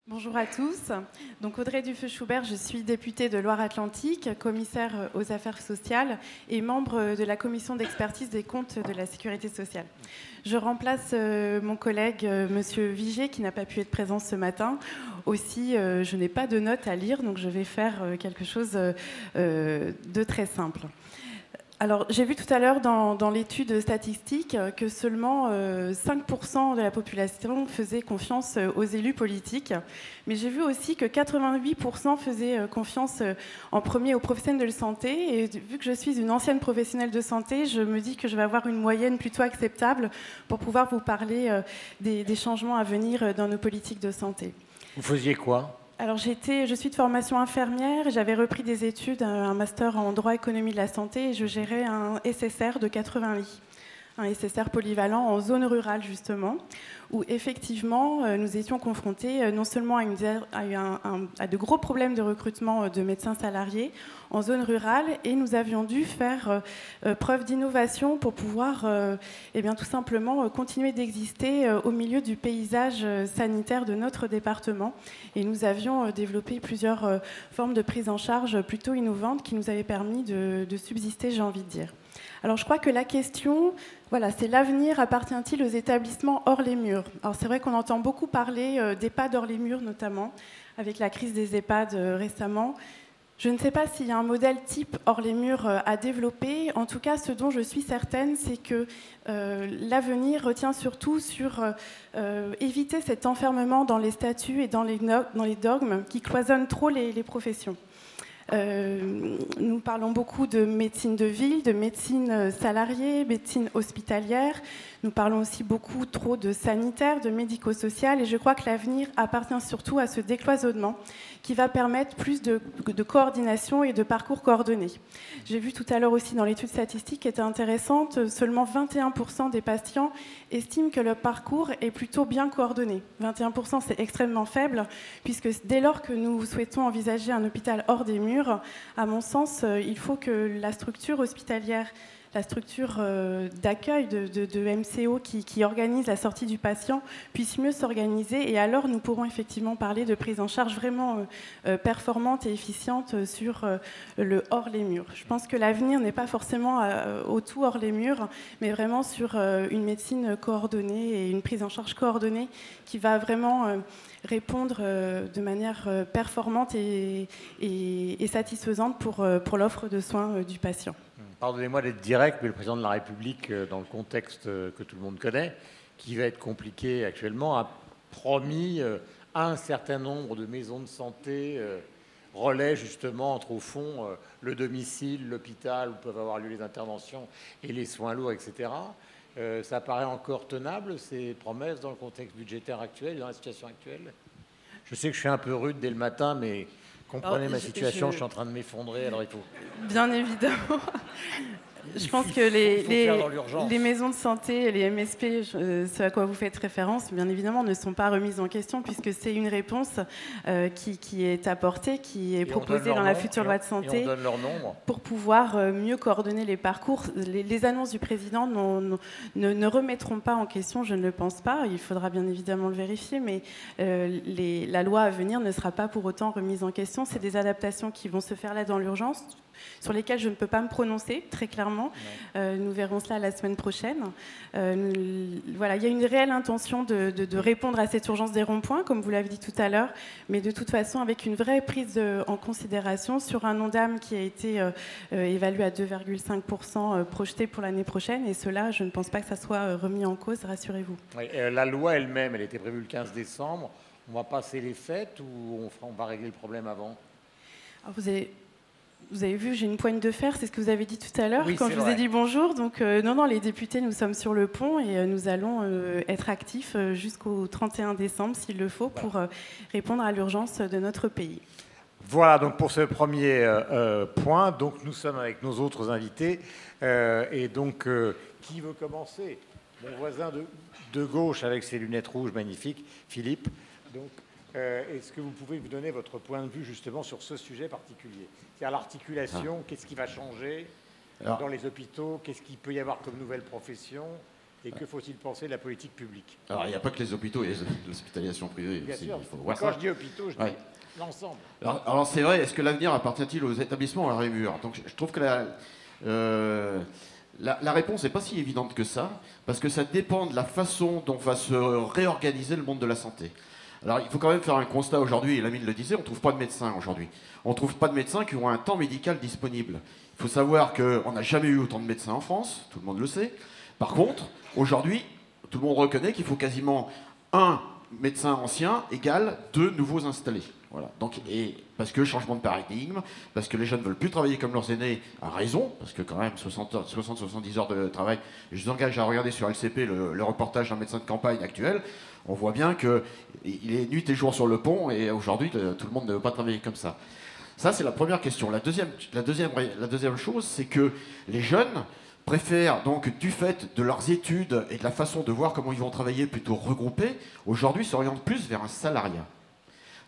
Bonjour à tous. Donc Audrey Dufeu-Schubert, je suis députée de Loire-Atlantique, commissaire aux affaires sociales et membre de la commission d'expertise des comptes de la sécurité sociale. Je remplace mon collègue Monsieur Vigier qui n'a pas pu être présent ce matin. Aussi, je n'ai pas de notes à lire, donc je vais faire quelque chose de très simple. Alors, j'ai vu tout à l'heure dans l'étude statistique que seulement 5% de la population faisait confiance aux élus politiques. Mais j'ai vu aussi que 88% faisaient confiance en premier aux professionnels de santé. Et vu que je suis une ancienne professionnelle de santé, je me dis que je vais avoir une moyenne plutôt acceptable pour pouvoir vous parler des changements à venir dans nos politiques de santé. Vous faisiez quoi ? Alors, je suis de formation infirmière, j'avais repris des études, un master en droit économie de la santé, et je gérais un SSR de 80 lits, un SSR polyvalent en zone rurale justement, où effectivement nous étions confrontés non seulement à de gros problèmes de recrutement de médecins salariés en zone rurale, et nous avions dû faire preuve d'innovation pour pouvoir tout simplement continuer d'exister au milieu du paysage sanitaire de notre département. Et nous avions développé plusieurs formes de prise en charge plutôt innovantes qui nous avaient permis de subsister, j'ai envie de dire. Alors je crois que la question, voilà, c'est l'avenir appartient-il aux établissements hors les murs ? Alors c'est vrai qu'on entend beaucoup parler d'EHPAD hors les murs notamment, avec la crise des EHPAD récemment. Je ne sais pas s'il y a un modèle type hors les murs à développer. En tout cas, ce dont je suis certaine, c'est que l'avenir retient surtout sur éviter cet enfermement dans les statuts et dans les dogmes qui cloisonnent trop les professions. Nous parlons beaucoup de médecine de ville, de médecine salariée, médecine hospitalière. Nous parlons aussi beaucoup trop de sanitaire, de médico-social. Et je crois que l'avenir appartient surtout à ce décloisonnement qui va permettre plus de coordination et de parcours coordonnés. J'ai vu tout à l'heure aussi dans l'étude statistique qui était intéressante, seulement 21% des patients estiment que leur parcours est plutôt bien coordonné. 21%, c'est extrêmement faible, puisque dès lors que nous souhaitons envisager un hôpital hors des murs, à mon sens, il faut que la structure hospitalière, la structure d'accueil de MCO qui organise la sortie du patient puisse mieux s'organiser, et alors nous pourrons effectivement parler de prise en charge vraiment performante et efficiente sur le hors les murs. Je pense que l'avenir n'est pas forcément au tout hors les murs, mais vraiment sur une médecine coordonnée et une prise en charge coordonnée qui va vraiment répondre de manière performante et satisfaisante pour l'offre de soins du patient. Pardonnez-moi d'être direct, mais le président de la République, dans le contexte que tout le monde connaît, qui va être compliqué actuellement, a promis un certain nombre de maisons de santé relais justement entre, au fond, le domicile, l'hôpital où peuvent avoir lieu les interventions et les soins lourds, etc. Ça paraît encore tenable, ces promesses, dans le contexte budgétaire actuel, dans la situation actuelle ? Je sais que je suis un peu rude dès le matin, mais comprenez ma situation, je suis en train de m'effondrer, alors il faut... Bien évidemment. Je pense que les maisons de santé et les MSP, ce à quoi vous faites référence, bien évidemment, ne sont pas remises en question, puisque c'est une réponse qui est apportée, qui est proposée dans la future loi de santé, et on donne leur nombre pour pouvoir mieux coordonner les parcours. Les annonces du président ne remettront pas en question, je ne le pense pas, il faudra bien évidemment le vérifier, mais la loi à venir ne sera pas pour autant remise en question. C'est des adaptations qui vont se faire là dans l'urgence, sur lesquelles je ne peux pas me prononcer très clairement. Nous verrons cela la semaine prochaine. Voilà, il y a une réelle intention de répondre à cette urgence des ronds-points, comme vous l'avez dit tout à l'heure, mais de toute façon avec une vraie prise en considération sur un ONDAM qui a été évalué à 2,5% projeté pour l'année prochaine, et cela, je ne pense pas que ça soit remis en cause, rassurez-vous. Oui, la loi elle-même, elle était prévue le 15 décembre. On va passer les fêtes ou on va régler le problème avant ? Alors vous avez vu, j'ai une poigne de fer, c'est ce que vous avez dit tout à l'heure, quand je vous ai dit bonjour. Donc non, les députés, nous sommes sur le pont et nous allons être actifs jusqu'au 31 décembre, s'il le faut, pour répondre à l'urgence de notre pays. Voilà, donc pour ce premier point, donc nous sommes avec nos autres invités. Et donc, qui veut commencer ? Mon voisin de gauche avec ses lunettes rouges magnifiques, Philippe. Donc, est-ce que vous pouvez vous donner votre point de vue justement sur ce sujet particulier ? C'est-à-dire l'articulation, qu'est-ce qui va changer dans les hôpitaux ? Qu'est-ce qu'il peut y avoir comme nouvelle profession ? Et que faut-il penser de la politique publique? Alors, il n'y a pas que les hôpitaux, il y a l'hospitalisation privée Bien aussi, sûr. il faut voir Quand ça. je dis hôpitaux, je dis l'ensemble. Alors c'est vrai, est-ce que l'avenir appartient-il aux établissements ou à Rémur? Donc je trouve que la réponse n'est pas si évidente que ça, parce que ça dépend de la façon dont va se réorganiser le monde de la santé. Alors il faut quand même faire un constat aujourd'hui, et Lamine le disait, on ne trouve pas de médecins aujourd'hui. On ne trouve pas de médecins qui ont un temps médical disponible. Il faut savoir qu'on n'a jamais eu autant de médecins en France, tout le monde le sait. Par contre, aujourd'hui, tout le monde reconnaît qu'il faut quasiment un médecin ancien égale 2 nouveaux installés. Voilà. Donc, et parce que changement de paradigme, parce que les jeunes ne veulent plus travailler comme leurs aînés, à raison, parce que quand même 60-70 heures de travail, je vous engage à regarder sur LCP le reportage d'un médecin de campagne actuel, on voit bien qu'il est nuit et jour sur le pont, et aujourd'hui tout le monde ne veut pas travailler comme ça. Ça c'est la première question. La deuxième chose, c'est que les jeunes préfèrent donc, du fait de leurs études et de la façon de voir comment ils vont travailler plutôt regroupés, aujourd'hui s'orientent plus vers un salariat.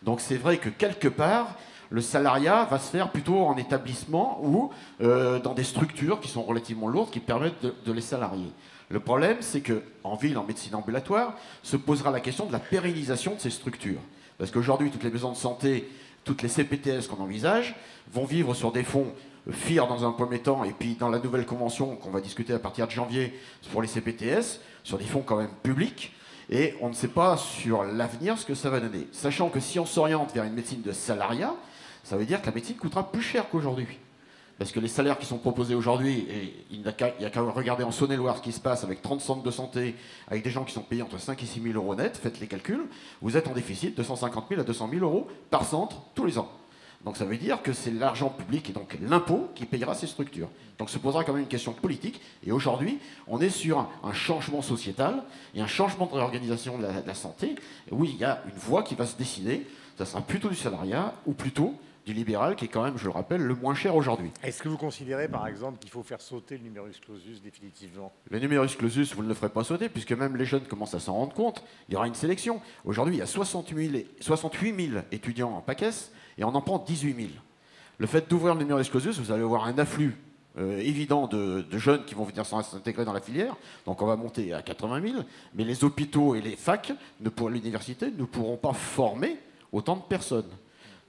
Donc c'est vrai que quelque part, le salariat va se faire plutôt en établissement ou dans des structures qui sont relativement lourdes, qui permettent de les salarier. Le problème, c'est qu'en ville, en médecine ambulatoire, se posera la question de la pérennisation de ces structures. Parce qu'aujourd'hui, toutes les maisons de santé, toutes les CPTS qu'on envisage, vont vivre sur des fonds FIR dans un premier temps, et puis dans la nouvelle convention qu'on va discuter à partir de janvier pour les CPTS, sur des fonds quand même publics, et on ne sait pas sur l'avenir ce que ça va donner. Sachant que si on s'oriente vers une médecine de salariat, ça veut dire que la médecine coûtera plus cher qu'aujourd'hui. Parce que les salaires qui sont proposés aujourd'hui, et il n'y a qu'à regarder en Saône-et-Loire ce qui se passe avec 30 centres de santé, avec des gens qui sont payés entre 5 et 6 000 euros net, faites les calculs, vous êtes en déficit de 150 000 à 200 000 euros par centre tous les ans. Donc ça veut dire que c'est l'argent public et donc l'impôt qui payera ces structures. Donc se posera quand même une question politique. Et aujourd'hui, on est sur un changement sociétal et un changement de réorganisation de la santé. Et oui, il y a une voie qui va se dessiner. Ça sera plutôt du salariat ou plutôt du libéral qui est quand même, je le rappelle, le moins cher aujourd'hui. Est-ce que vous considérez par exemple qu'il faut faire sauter le numerus clausus définitivement? Le numerus clausus, vous ne le ferez pas sauter puisque même les jeunes commencent à s'en rendre compte. Il y aura une sélection. Aujourd'hui, il y a 68 000 étudiants en PACES et on en prend 18 000. Le fait d'ouvrir le numerus clausus, vous allez avoir un afflux évident de jeunes qui vont venir s'intégrer dans la filière. Donc on va monter à 80 000. Mais les hôpitaux et les facs, l'université, ne pourront pas former autant de personnes.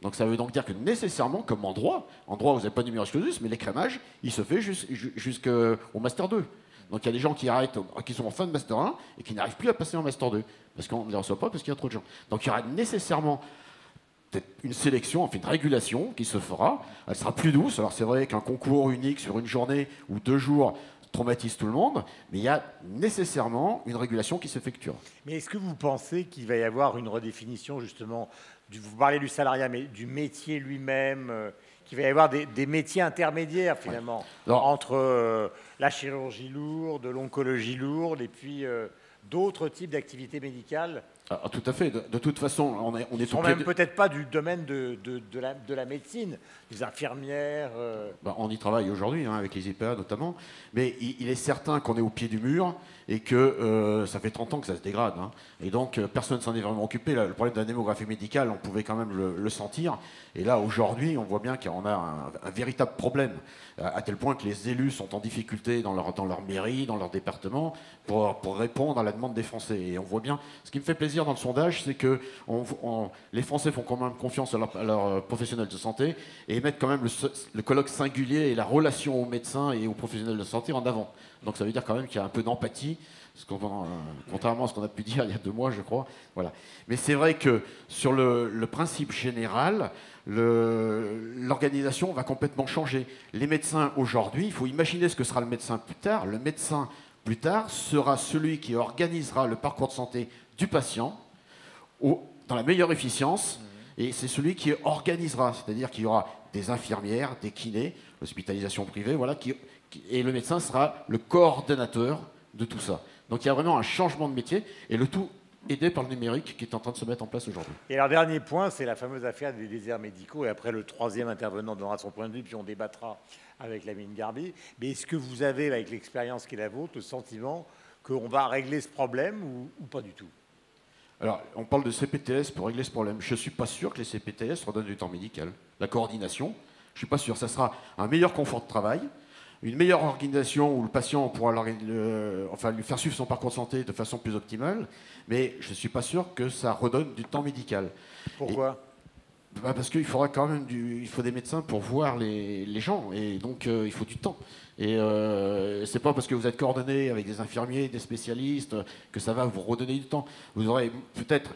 Donc ça veut donc dire que nécessairement, comme en droit, vous n'avez pas de numerus clausus, mais l'écrémage, il se fait jusqu'au Master 2. Donc il y a des gens qui arrêtent, qui sont en fin de Master 1 et qui n'arrivent plus à passer en Master 2, parce qu'on ne les reçoit pas, parce qu'il y a trop de gens. Donc il y aura nécessairement peut-être une sélection, enfin une régulation qui se fera. Elle sera plus douce. Alors c'est vrai qu'un concours unique sur une journée ou 2 jours traumatise tout le monde, mais il y a nécessairement une régulation qui s'effectuera. Mais est-ce que vous pensez qu'il va y avoir une redéfinition justement, vous parlez du salariat, mais du métier lui-même, qu'il va y avoir des métiers intermédiaires finalement, entre la chirurgie lourde, l'oncologie lourde et puis d'autres types d'activités médicales? Ah, tout à fait. De toute façon, on est sont même peut-être pas du domaine de la médecine, des infirmières. On y travaille aujourd'hui, avec les IPA notamment, mais il est certain qu'on est au pied du mur et que ça fait 30 ans que ça se dégrade. Et donc, personne ne s'en est vraiment occupé. Là, le problème de la démographie médicale, on pouvait quand même le sentir. Et là, aujourd'hui, on voit bien qu'on a un véritable problème, à tel point que les élus sont en difficulté dans leur mairie, dans leur département, pour répondre à la demande des Français. Et on voit bien, ce qui me fait plaisir dans le sondage, c'est que les Français font quand même confiance à leurs professionnels de santé et mettent quand même le colloque singulier et la relation aux médecins et aux professionnels de santé en avant. Donc ça veut dire quand même qu'il y a un peu d'empathie, contrairement à ce qu'on a pu dire il y a 2 mois, je crois. Voilà. Mais c'est vrai que sur le principe général, l'organisation va complètement changer. Les médecins aujourd'hui, il faut imaginer ce que sera le médecin plus tard. Le médecin plus tard sera celui qui organisera le parcours de santé du patient dans la meilleure efficience, et c'est celui qui organisera, c'est-à-dire qu'il y aura des infirmières, des kinés, l'hospitalisation privée, voilà, et le médecin sera le coordonnateur de tout ça. Donc il y a vraiment un changement de métier, et le tout aidé par le numérique qui est en train de se mettre en place aujourd'hui. Et alors, dernier point, c'est la fameuse affaire des déserts médicaux, et après le 3e intervenant donnera son point de vue, puis on débattra avec Lamine Garbi. Mais est-ce que vous avez, avec l'expérience qui est la vôtre, le sentiment qu'on va régler ce problème ou pas du tout? Alors, on parle de CPTS pour régler ce problème. Je ne suis pas sûr que les CPTS redonnent du temps médical. La coordination, je ne suis pas sûr. Ça sera un meilleur confort de travail, une meilleure organisation où le patient pourra lui faire suivre son parcours de santé de façon plus optimale, mais je ne suis pas sûr que ça redonne du temps médical. Pourquoi ? Parce qu'il faudra quand même il faut des médecins pour voir les gens, et donc il faut du temps. Et c'est pas parce que vous êtes coordonné avec des infirmiers, des spécialistes, que ça va vous redonner du temps. Vous aurez peut-être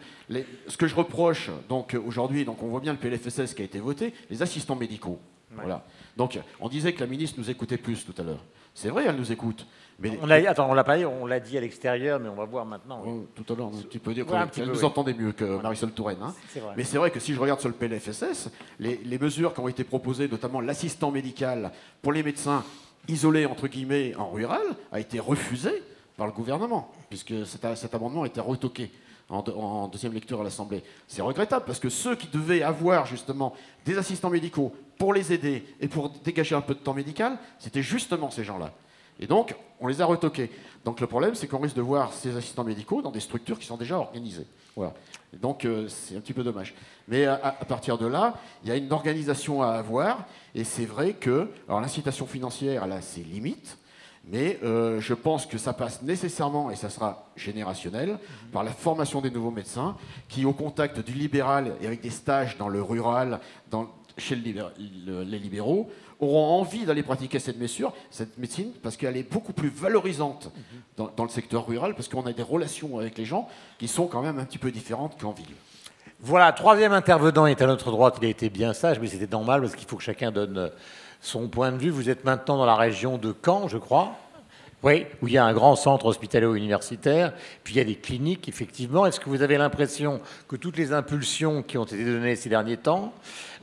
ce que je reproche donc aujourd'hui, donc on voit bien le PLFSS qui a été voté, les assistants médicaux. Ouais. Voilà. Donc on disait que la ministre nous écoutait plus tout à l'heure. C'est vrai, elle nous écoute. Mais on l'a dit à l'extérieur, mais on va voir maintenant. Tout à l'heure, tu peux dire qu'elle nous entendait mieux que Marisol Touraine. Hein. Mais c'est vrai que si je regarde sur le PLFSS, les mesures qui ont été proposées, notamment l'assistant médical pour les médecins isolés, entre guillemets, en rural, a été refusé par le gouvernement, puisque cet amendement a été retoqué en deuxième lecture à l'Assemblée. C'est regrettable, parce que ceux qui devaient avoir justement des assistants médicaux pour les aider et pour dégager un peu de temps médical, c'était justement ces gens-là. Et donc, on les a retoqués. Donc le problème, c'est qu'on risque de voir ces assistants médicaux dans des structures qui sont déjà organisées. Voilà. Et donc, c'est un petit peu dommage. Mais à partir de là, il y a une organisation à avoir. Et c'est vrai que l'incitation financière, elle a ses limites. Mais je pense que ça passe nécessairement, et ça sera générationnel, par la formation des nouveaux médecins qui, au contact du libéral et avec des stages dans le rural, chez les libéraux, auront envie d'aller pratiquer cette médecine, parce qu'elle est beaucoup plus valorisante dans le secteur rural, parce qu'on a des relations avec les gens qui sont quand même un petit peu différentes qu'en ville. Voilà, troisième intervenant est à notre droite. Il a été bien sage, mais c'était normal, parce qu'il faut que chacun donne son point de vue. Vous êtes maintenant dans la région de Caen, je crois. Oui, où il y a un grand centre hospitalo-universitaire, puis il y a des cliniques, effectivement. Est-ce que vous avez l'impression que toutes les impulsions qui ont été données ces derniers temps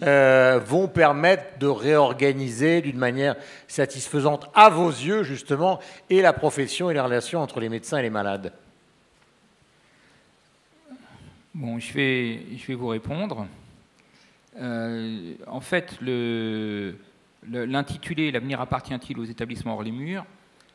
vont permettre de réorganiser d'une manière satisfaisante, à vos yeux, justement, et la profession et les relations entre les médecins et les malades ? Bon, je vais vous répondre. En fait, l'intitulé « L'avenir appartient-il aux établissements hors les murs ?»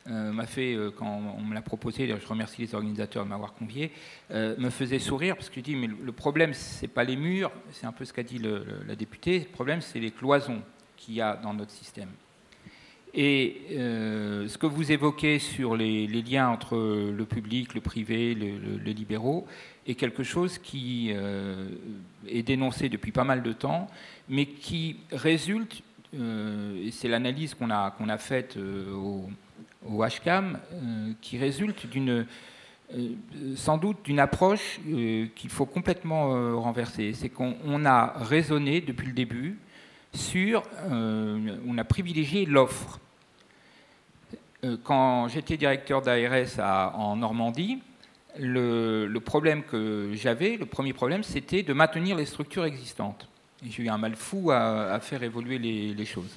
m'a fait, quand on me l'a proposé, je remercie les organisateurs de m'avoir convié, me faisait sourire parce que je dis mais le problème c'est pas les murs, c'est un peu ce qu'a dit la députée, le problème c'est les cloisons qu'il y a dans notre système. Et ce que vous évoquez sur les liens entre le public, le privé, les libéraux, est quelque chose qui est dénoncé depuis pas mal de temps, mais qui résulte, et c'est l'analyse qu'on a faite au HCAM, qui résulte sans doute d'une approche qu'il faut complètement renverser. C'est qu'on a raisonné depuis le début on a privilégié l'offre. Quand j'étais directeur d'ARS en Normandie, le problème que j'avais, le premier problème, c'était de maintenir les structures existantes. Et j'ai eu un mal fou à faire évoluer les choses.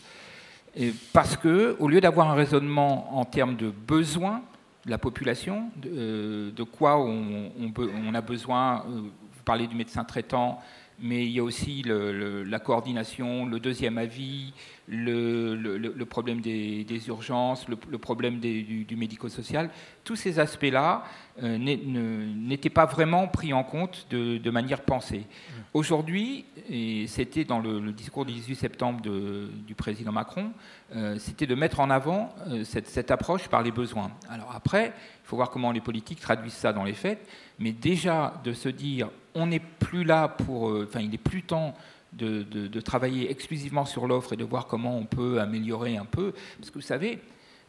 Parce qu'au lieu d'avoir un raisonnement en termes de besoins de la population, de quoi on a besoin, vous parlez du médecin traitant, mais il y a aussi la coordination, le deuxième avis, le problème des urgences, le problème du médico-social. Tous ces aspects-là n'étaient pas vraiment pris en compte de manière pensée. Aujourd'hui, et c'était dans le discours du 18 septembre du président Macron, c'était de mettre en avant cette approche par les besoins. Alors après, il faut voir comment les politiques traduisent ça dans les faits, mais déjà de se dire on n'est plus là il n'est plus temps de travailler exclusivement sur l'offre et de voir comment on peut améliorer un peu, parce que vous savez,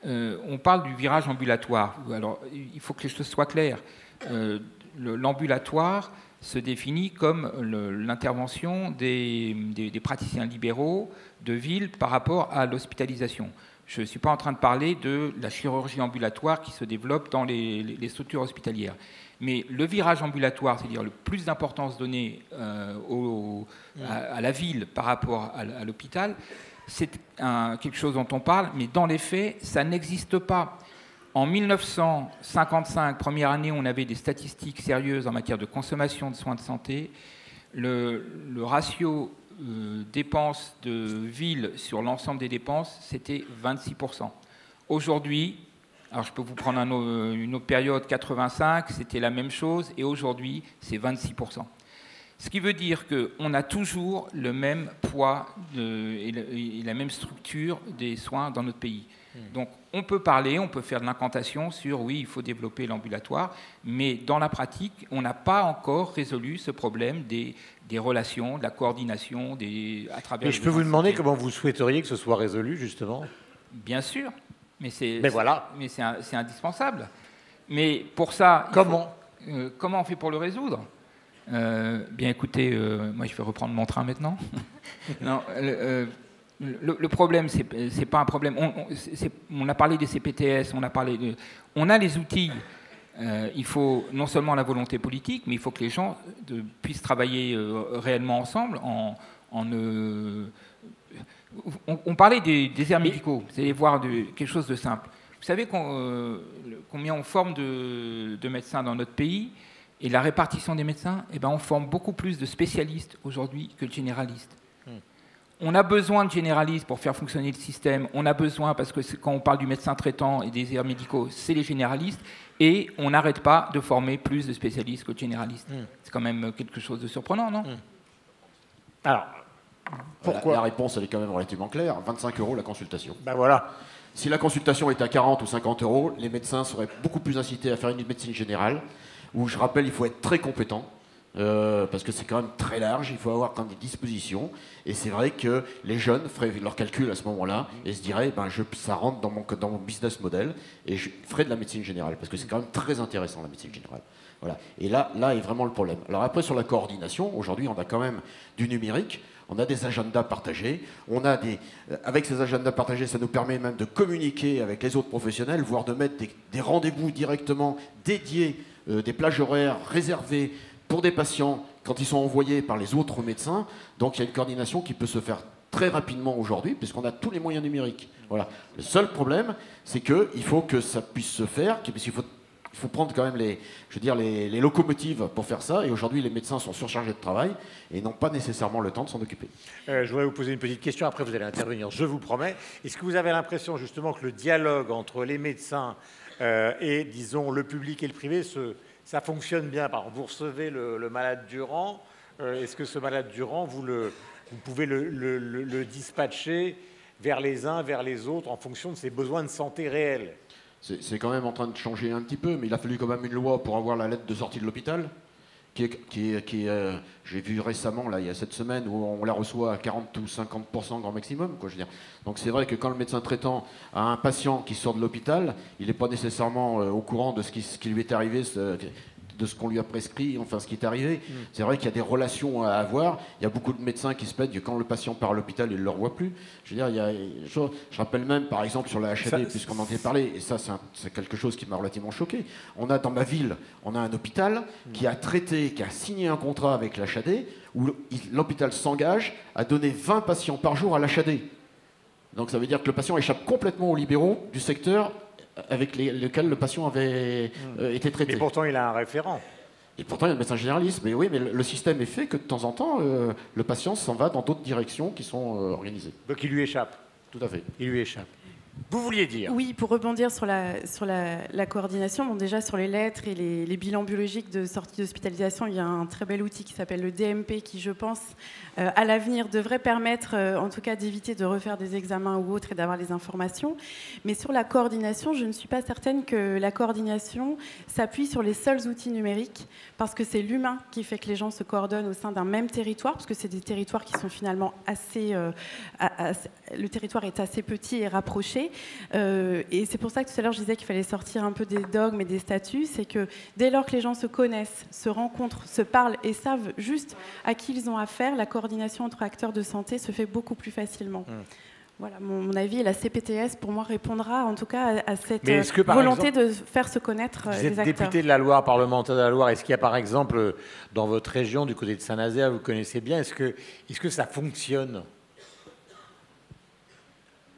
on parle du virage ambulatoire. Alors il faut que les choses soient claires. L'ambulatoire se définit comme l'intervention des praticiens libéraux de ville par rapport à l'hospitalisation. Je ne suis pas en train de parler de la chirurgie ambulatoire qui se développe dans les structures hospitalières. Mais le virage ambulatoire, c'est-à-dire le plus d'importance donnée à la ville par rapport à l'hôpital, c'est quelque chose dont on parle, mais dans les faits, ça n'existe pas. En 1955, première année, on avait des statistiques sérieuses en matière de consommation de soins de santé. Le ratio dépenses de ville sur l'ensemble des dépenses, c'était 26%. Aujourd'hui, alors je peux vous prendre une autre période, 85, c'était la même chose, et aujourd'hui, c'est 26%. Ce qui veut dire qu'on a toujours le même poids et la même structure des soins dans notre pays. Donc on peut parler, on peut faire de l'incantation sur oui, il faut développer l'ambulatoire, mais dans la pratique, on n'a pas encore résolu ce problème des relations, de la coordination à travers. Et je peux vous demander comment vous souhaiteriez que ce soit résolu, justement? Bien sûr, mais c'est indispensable. Mais pour ça, comment on fait pour le résoudre? Bien écoutez, moi je vais reprendre mon train maintenant. Non, le problème, c'est pas un problème. On a parlé des CPTS, on a les outils. Il faut non seulement la volonté politique, mais il faut que les gens puissent travailler réellement ensemble. On parlait des déserts médicaux. Vous allez voir quelque chose de simple. Vous savez combien on forme de médecins dans notre pays? Et la répartition des médecins, on forme beaucoup plus de spécialistes aujourd'hui que de généralistes. On a besoin de généralistes pour faire fonctionner le système. On a besoin, parce que quand on parle du médecin traitant et des déserts médicaux, c'est les généralistes. Et on n'arrête pas de former plus de spécialistes que de généralistes. C'est quand même quelque chose de surprenant, non? Alors, pourquoi? La réponse, elle est quand même relativement claire. 25 € la consultation. Ben voilà. Si la consultation est à 40 ou 50 €, les médecins seraient beaucoup plus incités à faire une médecine générale, où je rappelle, il faut être très compétent. Parce que c'est quand même très large, il faut avoir quand même des dispositions. Et c'est vrai que les jeunes feraient leurs calculs à ce moment-là et se diraient, ça rentre dans mon business model et je ferai de la médecine générale. Parce que c'est quand même très intéressant, la médecine générale. Voilà. Et là est vraiment le problème. Alors après, sur la coordination, aujourd'hui, on a quand même du numérique. On a des agendas partagés. Avec ces agendas partagés, ça nous permet même de communiquer avec les autres professionnels, voire de mettre des rendez-vous directement dédiés, des plages horaires réservées pour des patients quand ils sont envoyés par les autres médecins. Donc il y a une coordination qui peut se faire très rapidement aujourd'hui, puisqu'on a tous les moyens numériques. Voilà. Le seul problème, c'est qu'il faut que ça puisse se faire, puisqu'il faut prendre quand même les locomotives pour faire ça. Et aujourd'hui, les médecins sont surchargés de travail et n'ont pas nécessairement le temps de s'en occuper. Je voudrais vous poser une petite question, après vous allez intervenir, je vous promets. Est-ce que vous avez l'impression justement que le dialogue entre les médecins et, disons, le public et le privé, ça fonctionne bien? Par exemple, vous recevez le malade Durand. Est-ce que ce malade Durand, vous pouvez le dispatcher vers les uns, vers les autres, en fonction de ses besoins de santé réels? C'est quand même en train de changer un petit peu, mais il a fallu quand même une loi pour avoir la lettre de sortie de l'hôpital, j'ai vu récemment, là, il y a cette semaine, où on la reçoit à 40 ou 50% grand maximum. Je veux dire. Donc c'est vrai que quand le médecin traitant a un patient qui sort de l'hôpital, il n'est pas nécessairement au courant de ce qui lui est arrivé, de ce qu'on lui a prescrit, enfin ce qui est arrivé. C'est vrai qu'il y a des relations à avoir. Il y a beaucoup de médecins qui se plaignent que quand le patient part à l'hôpital, il ne le revoit plus. Je veux dire, je rappelle même, par exemple, sur la HAD, puisqu'on en a parlé, et ça, c'est quelque chose qui m'a relativement choqué. Dans ma ville, on a un hôpital qui a signé un contrat avec l'HAD, où l'hôpital s'engage à donner 20 patients par jour à l'HAD. Donc ça veut dire que le patient échappe complètement aux libéraux du secteur avec lesquels le patient avait été traité. Mais pourtant, il a un référent. Et pourtant, il y a un médecin généraliste. Mais oui, mais le système est fait que de temps en temps, le patient s'en va dans d'autres directions qui sont organisées. Donc il lui échappe. Tout à fait. Il lui échappe. Vous vouliez dire? Oui, pour rebondir sur la coordination, bon, déjà sur les lettres et les bilans biologiques de sortie d'hospitalisation, il y a un très bel outil qui s'appelle le DMP qui, je pense, à l'avenir devrait permettre en tout cas d'éviter de refaire des examens ou autres et d'avoir les informations. Mais sur la coordination, je ne suis pas certaine que la coordination s'appuie sur les seuls outils numériques, parce que c'est l'humain qui fait que les gens se coordonnent au sein d'un même territoire, parce que c'est des territoires qui sont finalement le territoire est assez petit et rapproché. Et c'est pour ça que tout à l'heure je disais qu'il fallait sortir un peu des dogmes et des statuts. C'est que dès lors que les gens se connaissent, se rencontrent, se parlent et savent juste à qui ils ont affaire, la coordination entre acteurs de santé se fait beaucoup plus facilement. Voilà, mon avis, et la CPTS, pour moi, répondra en tout cas à cette volonté de faire se connaître les acteurs. Vous êtes député de la Loire, parlementaire de la Loire. Est-ce qu'il y a par exemple, dans votre région, du côté de Saint-Nazaire, vous connaissez bien, est-ce que ça fonctionne ?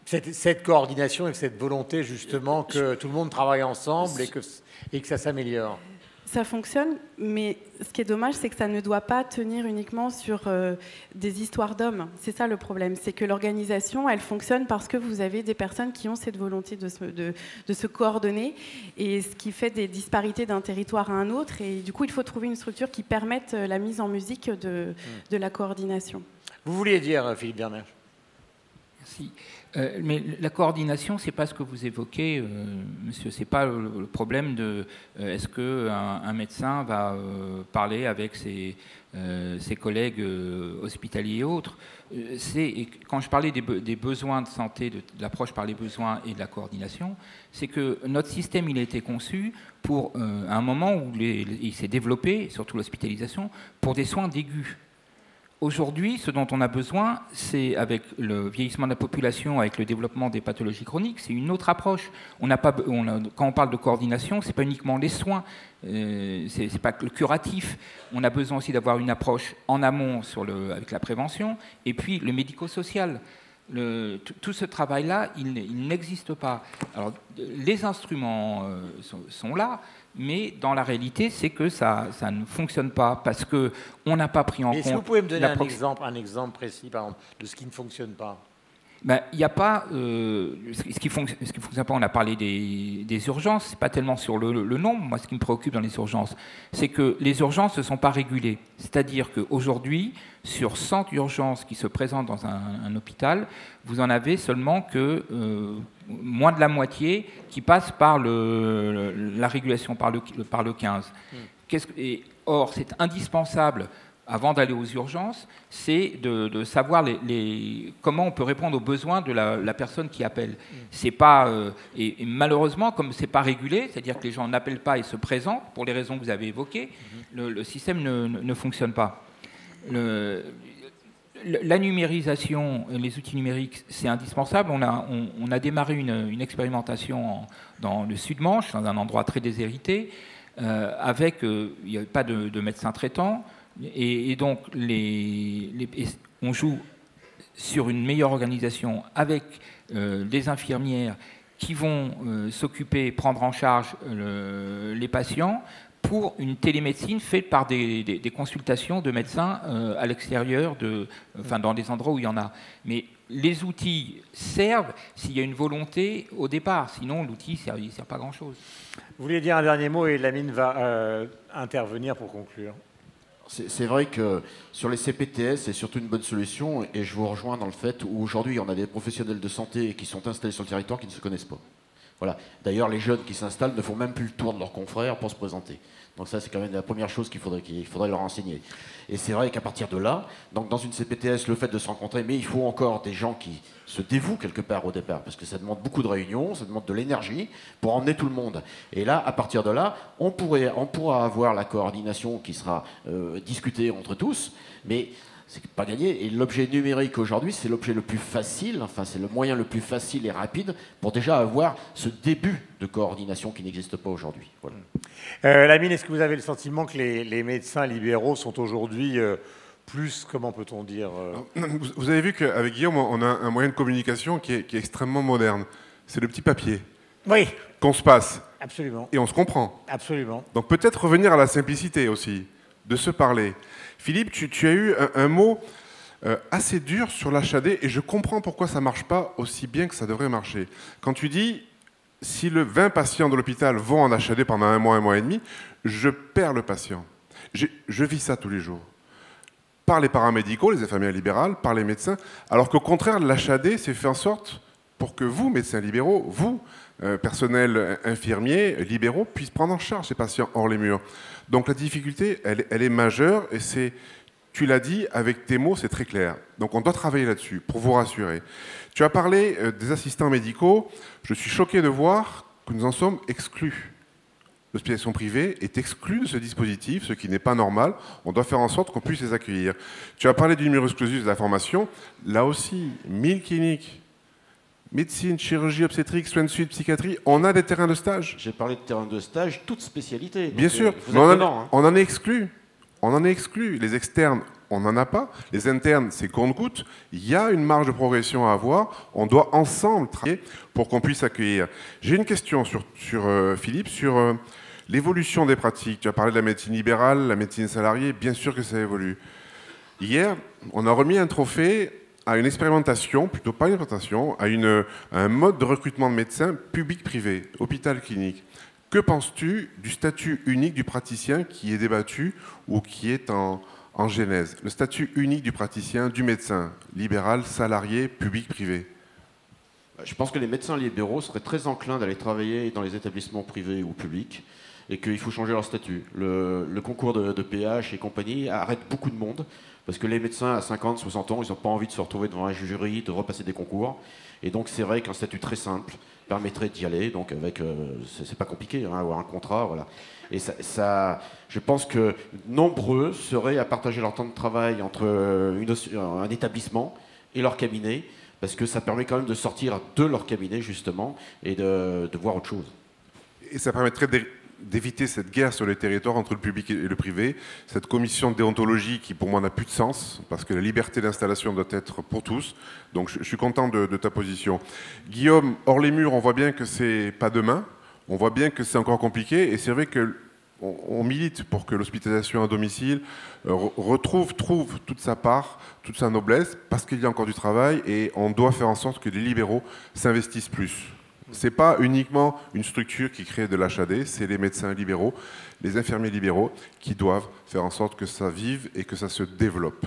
Cette coordination et cette volonté justement que tout le monde travaille ensemble et que ça s'améliore. Ça fonctionne, mais ce qui est dommage, c'est que ça ne doit pas tenir uniquement sur des histoires d'hommes. C'est ça le problème, c'est que l'organisation, elle fonctionne parce que vous avez des personnes qui ont cette volonté de se coordonner, et ce qui fait des disparités d'un territoire à un autre. Et du coup, il faut trouver une structure qui permette la mise en musique de la coordination. Vous vouliez dire, Philippe Berner? Merci. Mais la coordination, c'est pas ce que vous évoquez, monsieur. C'est pas le problème de est-ce qu'un médecin va parler avec ses collègues hospitaliers et autres. Quand je parlais des besoins de santé, de l'approche par les besoins et de la coordination, c'est que notre système, il a été conçu pour un moment où il s'est développé, surtout l'hospitalisation, pour des soins d'aigus. Aujourd'hui, ce dont on a besoin, c'est, avec le vieillissement de la population, avec le développement des pathologies chroniques, c'est une autre approche. Quand on parle de coordination, ce n'est pas uniquement les soins, c'est pas que le curatif. On a besoin aussi d'avoir une approche en amont avec la prévention, et puis le médico-social. Tout ce travail-là, il n'existe pas. Alors, les instruments sont là, mais dans la réalité, c'est que ça ne fonctionne pas parce qu'on n'a pas pris en compte... Est-ce que vous pouvez me donner un exemple précis, par exemple, de ce qui ne fonctionne pas? Il n'y a pas... ce qui fonctionne pas, on a parlé des urgences, c'est pas tellement sur le nombre. Moi, ce qui me préoccupe dans les urgences, c'est que les urgences ne sont pas régulées. C'est-à-dire qu'aujourd'hui, sur 100 urgences qui se présentent dans un hôpital, vous en avez seulement que moins de la moitié qui passent par la régulation, par le 15. Or, c'est indispensable, avant d'aller aux urgences, c'est de savoir comment on peut répondre aux besoins de la personne qui appelle. C'est pas, et malheureusement, comme c'est pas régulé, c'est-à-dire que les gens n'appellent pas et se présentent, pour les raisons que vous avez évoquées, le système ne fonctionne pas. La numérisation, les outils numériques, c'est indispensable. On a démarré une expérimentation dans le Sud-Manche, dans un endroit très déshérité, il n'y avait pas de médecins traitants. Et donc, on joue sur une meilleure organisation avec des infirmières qui vont s'occuper, prendre en charge les patients pour une télémédecine faite par des consultations de médecins à l'extérieur, dans des endroits où il y en a. Mais les outils servent s'il y a une volonté au départ. Sinon, l'outil ne sert pas à grand-chose. Vous vouliez dire un dernier mot et Lamine va intervenir pour conclure. C'est vrai que sur les CPTS, c'est surtout une bonne solution, et je vous rejoins dans le fait où aujourd'hui, on a des professionnels de santé qui sont installés sur le territoire qui ne se connaissent pas. Voilà. D'ailleurs, les jeunes qui s'installent ne font même plus le tour de leurs confrères pour se présenter. Donc ça, c'est quand même la première chose qu'il faudrait leur enseigner. Et c'est vrai qu'à partir de là, donc dans une CPTS, le fait de se rencontrer, mais il faut encore des gens qui se dévouent quelque part au départ, parce que ça demande beaucoup de réunions, ça demande de l'énergie pour emmener tout le monde. Et là, à partir de là, on pourra avoir la coordination qui sera discutée entre tous, mais c'est pas gagné. Et l'objet numérique aujourd'hui, c'est l'objet le plus facile, c'est le moyen le plus facile et rapide pour déjà avoir ce début de coordination qui n'existe pas aujourd'hui. Voilà. Lamine, est-ce que vous avez le sentiment que les médecins libéraux sont aujourd'hui plus, comment peut-on dire Vous avez vu qu'avec Guillaume, on a un moyen de communication qui est extrêmement moderne. C'est le petit papier. Oui. Qu'on se passe. Absolument. Et on se comprend. Absolument. Donc peut-être revenir à la simplicité aussi, de se parler. Philippe, tu as eu un mot assez dur sur l'HAD, et je comprends pourquoi ça ne marche pas aussi bien que ça devrait marcher. Quand tu dis, si 20 patients de l'hôpital vont en HAD pendant un mois et demi, je perds le patient. Je vis ça tous les jours. Par les paramédicaux, les infirmières libérales, par les médecins, alors qu'au contraire, l'HAD s'est fait en sorte pour que vous, médecins libéraux, vous, personnel infirmier, libéraux, puissent prendre en charge ces patients hors les murs. Donc la difficulté, elle est majeure, et tu l'as dit, avec tes mots, c'est très clair. Donc on doit travailler là-dessus, pour vous rassurer. Tu as parlé des assistants médicaux. Je suis choqué de voir que nous en sommes exclus. L'hospitalisation privée est exclue de ce dispositif, ce qui n'est pas normal. On doit faire en sorte qu'on puisse les accueillir. Tu as parlé du numerus clausus de la formation. Là aussi, 1000 cliniques. Médecine, chirurgie, obstétrique, soins de suite, psychiatrie, on a des terrains de stage. J'ai parlé de terrains de stage, toutes spécialités. Bien sûr, mais on en est exclu. On en est exclu. Les externes, on n'en a pas. Les internes, c'est compte-gouttes. Il y a une marge de progression à avoir. On doit ensemble travailler pour qu'on puisse accueillir. J'ai une question sur Philippe, sur L'évolution des pratiques, tu as parlé de la médecine libérale, la médecine salariée, bien sûr que ça évolue. Hier, on a remis un trophée à une expérimentation, plutôt pas une expérimentation, à un mode de recrutement de médecins public-privé, hôpital-clinique. Que penses-tu du statut unique du praticien qui est débattu ou qui est en genèse? Le statut unique du praticien, du médecin, libéral, salarié, public-privé. Je pense que les médecins libéraux seraient très enclins d'aller travailler dans les établissements privés ou publics et qu'il faut changer leur statut. Le concours de PH et compagnie arrête beaucoup de monde parce que les médecins à 50, 60 ans, ils n'ont pas envie de se retrouver devant un jury, de repasser des concours. Et donc c'est vrai qu'un statut très simple permettrait d'y aller. Donc avec, c'est pas compliqué, hein, avoir un contrat, voilà. Et je pense que nombreux seraient à partager leur temps de travail entre un établissement et leur cabinet, parce que ça permet quand même de sortir de leur cabinet, justement, et de voir autre chose. Et ça permettrait d'éviter cette guerre sur les territoires entre le public et le privé, cette commission de déontologie qui, pour moi, n'a plus de sens, parce que la liberté d'installation doit être pour tous. Donc, je suis content de ta position. Guillaume, hors les murs, on voit bien que c'est pas demain. On voit bien que c'est encore compliqué, et c'est vrai qu'on milite pour que l'hospitalisation à domicile trouve toute sa part, toute sa noblesse, parce qu'il y a encore du travail, et on doit faire en sorte que les libéraux s'investissent plus. Ce n'est pas uniquement une structure qui crée de l'HAD, c'est les médecins libéraux, les infirmiers libéraux qui doivent faire en sorte que ça vive et que ça se développe.